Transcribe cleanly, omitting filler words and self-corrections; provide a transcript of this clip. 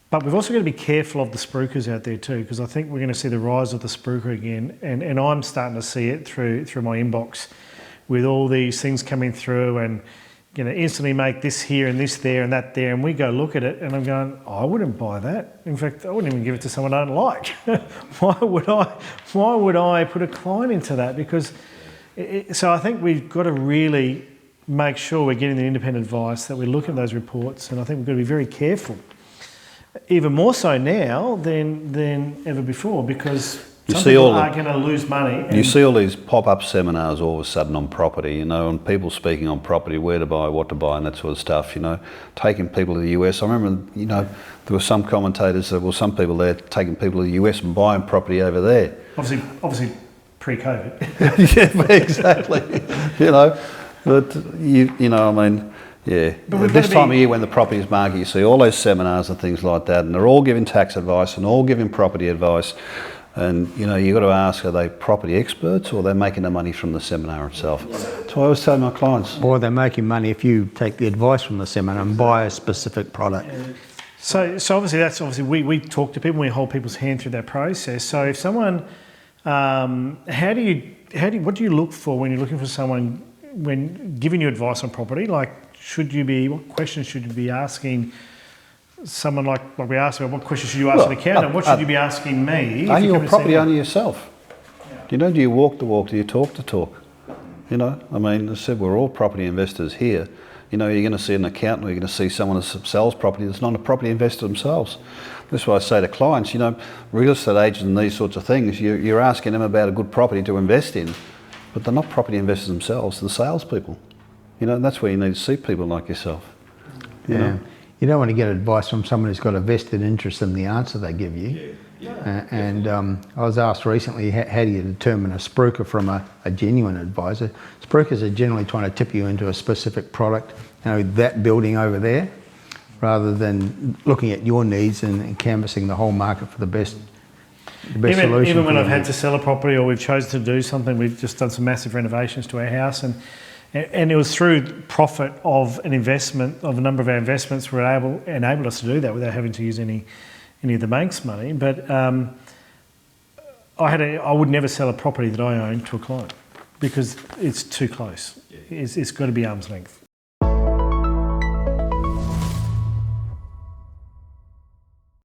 But we've also got to be careful of the spruikers out there too, because I think we're going to see the rise of the spruiker again, and I'm starting to see it through my inbox with all these things coming through, and instantly make this here and this there and that there, and we go look at it, and I'm going, I wouldn't buy that. In fact, I wouldn't even give it to someone I don't like. Why would I put a client into that? Because so I think we've got to really make sure we're getting the independent advice, that we look at those reports, and I think we've got to be very careful. Even more so now than ever before, because some people are going to lose money. You see all these pop-up seminars all of a sudden on property, and people speaking on property, where to buy, what to buy, and that sort of stuff, taking people to the US. I remember, there were some commentators that, some people there taking people to the US and buying property over there. Obviously pre-COVID. Yeah, exactly. Yeah, but this time of year when the properties market, you see all those seminars and things like that, and they're all giving tax advice and all giving property advice. And you've got to ask, are they property experts, or are they making the money from the seminar itself? So I always tell my clients. Or they're making money if you take the advice from the seminar and buy a specific product. So obviously we talk to people, we hold people's hand through that process. So if someone, what do you look for when you're looking for someone when giving you advice on property? Like, what questions should you be asking someone like what we asked about? What questions should you ask an accountant? What should you be asking me? Are you a property owner yourself? Yeah. Do you walk the walk? Do you talk the talk? As I said, we're all property investors here. You're going to see an accountant, or you're going to see someone that sells property that's not a property investor themselves. That's why I say to clients, real estate agents and these sorts of things, you're asking them about a good property to invest in, but they're not property investors themselves, they're salespeople. And that's where you need to see people like yourself. Yeah. You don't want to get advice from someone who's got a vested interest in the answer they give you. I was asked recently, how do you determine a spruiker from a genuine advisor? Spruikers are generally trying to tip you into a specific product, that building over there, rather than looking at your needs and canvassing the whole market for the best solution. Even when I've had to sell a property, or we've chosen to do something, we've just done some massive renovations to our house, and it was through profit of an investment, of a number of our investments, enabled us to do that without having to use any of the bank's money. But I would never sell a property that I own to a client, because it's too close. It's got to be arm's length.